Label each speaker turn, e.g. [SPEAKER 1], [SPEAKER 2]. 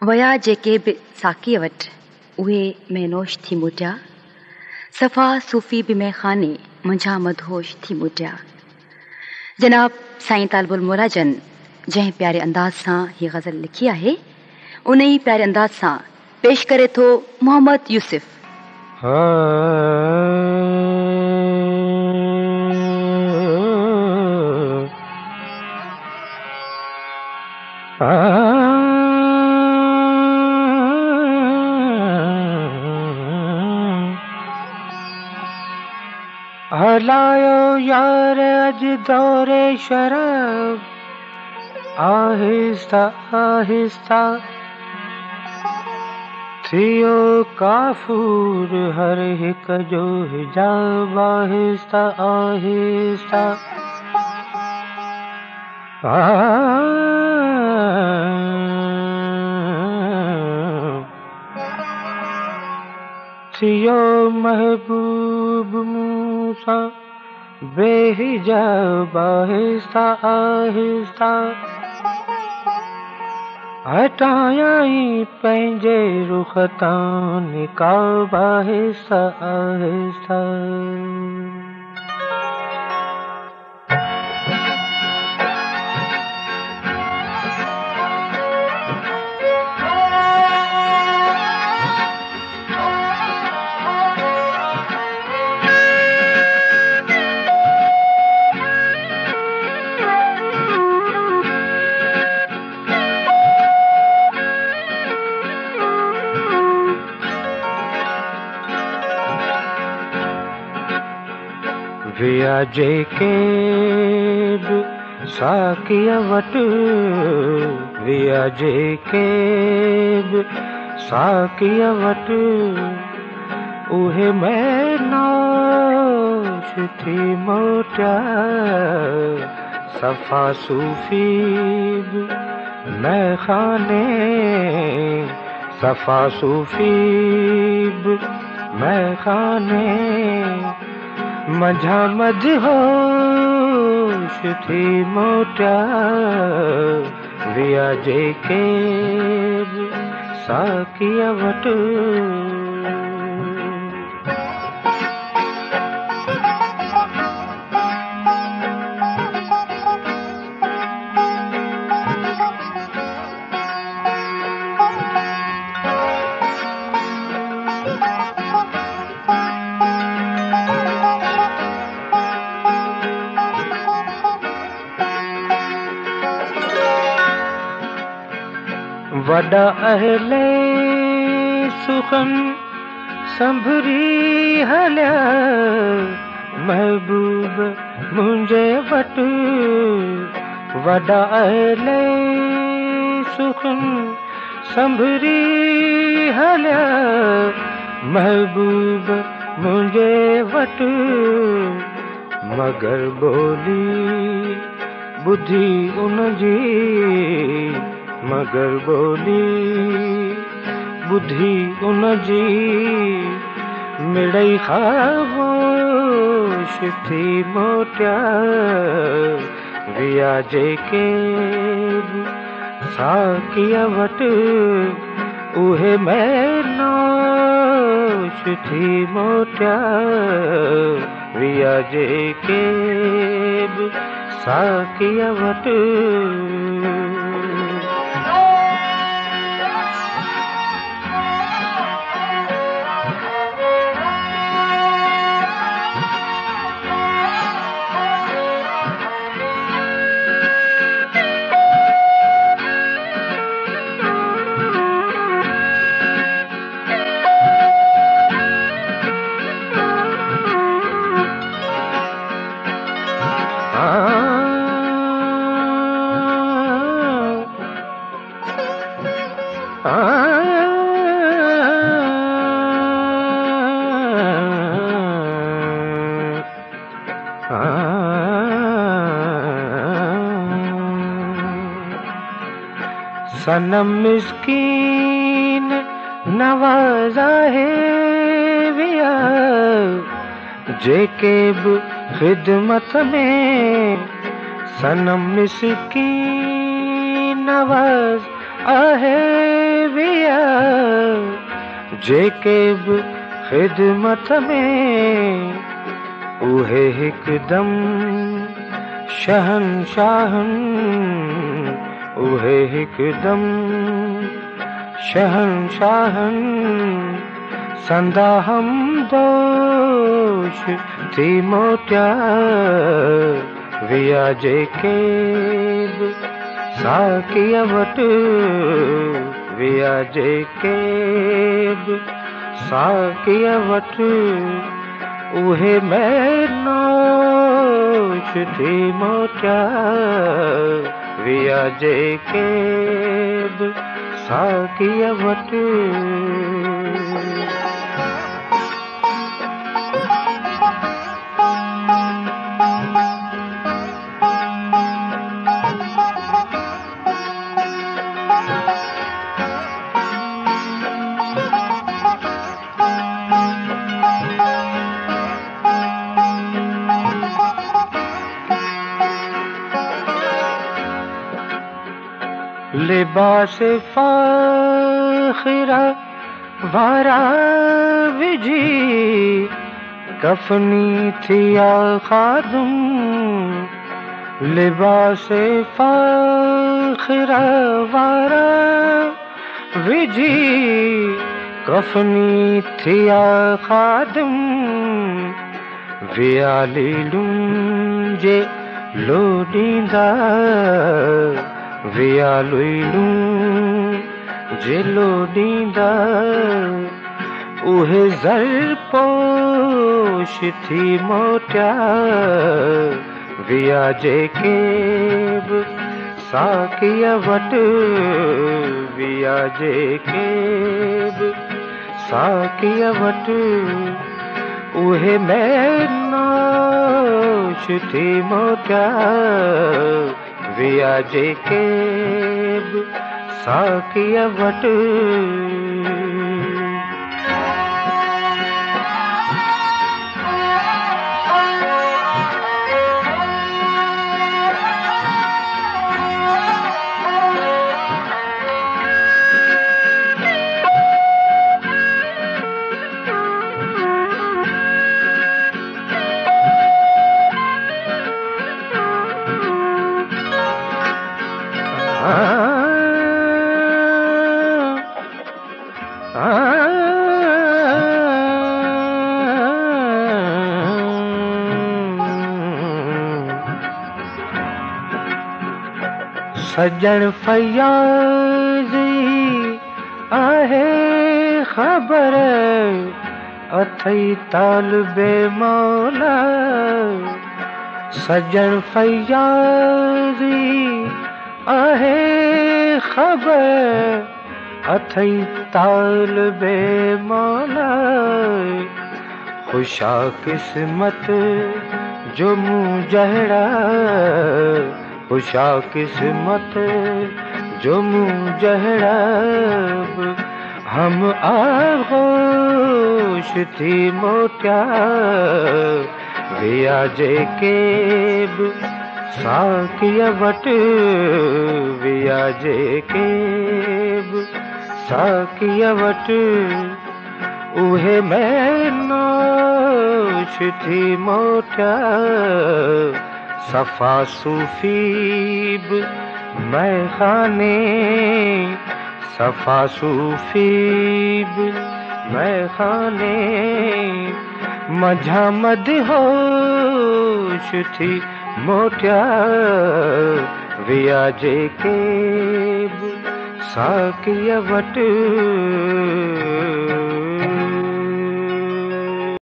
[SPEAKER 1] वया जेके बि साकीअ वटि उहे महनोश थी मुटिया, सफ़ा सूफ़ी बि मैखाने मुंहिंजा मदहोश थी मुटिया। जनाब साईं तालबुल मोराजन जंहिं प्यारे अंदाज़ सां हीअ ग़ज़ल लिखी आहे, उन ई प्यारे अंदाज़ सां पेश करे थो मोहम्मद यूसुफ।
[SPEAKER 2] हलायो यार अज दौरे शराब, आहिस्ता आहिस्ता थियो काफूर हर हिक जो हिजाब, आहिस्ता आहिस्ता थियो महबूब मूसा बेहिजाब, आहिस्ता आहिस्ता हटायाई पंहिंजे रुख तां निकाब, आहिस्ता आहिस्ता। विया जेके बि साकीअ वटि, विया जेके बि साकीअ वटि उहे महनोश थी मोटिया, सफ़ा सूफ़ी बि मैखाने, सफ़ा सूफ़ी बि मैखाने मुंहिंजा मदहोश थी मोटिया, विया जेके बि साकीअ वटि। वॾा अहले सुखन संभरी हलिया, महबूब मुंहिंजे वटि, वॾा अहले सुखन संभरी हलिया, महबूब मुंहिंजे वटि, मगर बोली ॿुधी उन जी, मगर बोली ॿुधी उन जी मिड़ई ख़ामोश थी मोटिया, विया जेके बि साकीअ वटि उहे महनोश थी मोटिया, विया जेके बि साकीअ वटि। सनम मिस्कीन नवाज़ा है विया, जेके बि ख़िदमत में सनम मिस्कीन नवाज़ आहे विया जेके बि ख़िदमत में उहे हिकदम शहंशाहनि उहे हिकदम शहंशाहनि संदा हमदोश थी मोटिया विया जेके बि साकीअ वटि विया जेके बि साकीअ वटि उहे मैनोश थी मोटिया विया जेके बि साकीअ वटि लिबास फ़ाख़िरा वारा विझी कफ़नी थिया ख़ादुम लिबास फ़ाख़िरा वारा विझी कफ़नी थिया ख़ादुम विया लीलुन जे लोॾींदा विया लुइलूं जे लोॾींदा उहे ज़रपोश थी मोटिया विया जेके बि साकीअ वटि विया जेके बि साकीअ वटि उहे मैनोश थी मोटिया विया जेके बि साकीअ वटि सजण फयाज़ी आहे ख़बर अथई तालिबे मौला सजण फयाज़ी आहे ख़बर अथई तालिबे मौला ख़ुशा क़िस्मत जो मूं जहिड़ा ख़ुशा क़िस्मत जो मूं जहिड़ा हम आगोश थी मोटिया विया जेके बि साकीअ वटि विया जेके बि साकीअ वटि उहे मैनोश थी मोटिया सफ़ा सूफ़ी बि मैख़ाने सफ़ा सूफ़ी बि मैख़ाने मझा मदहोश थी मोटिया विया जेके बि साकीअ वटि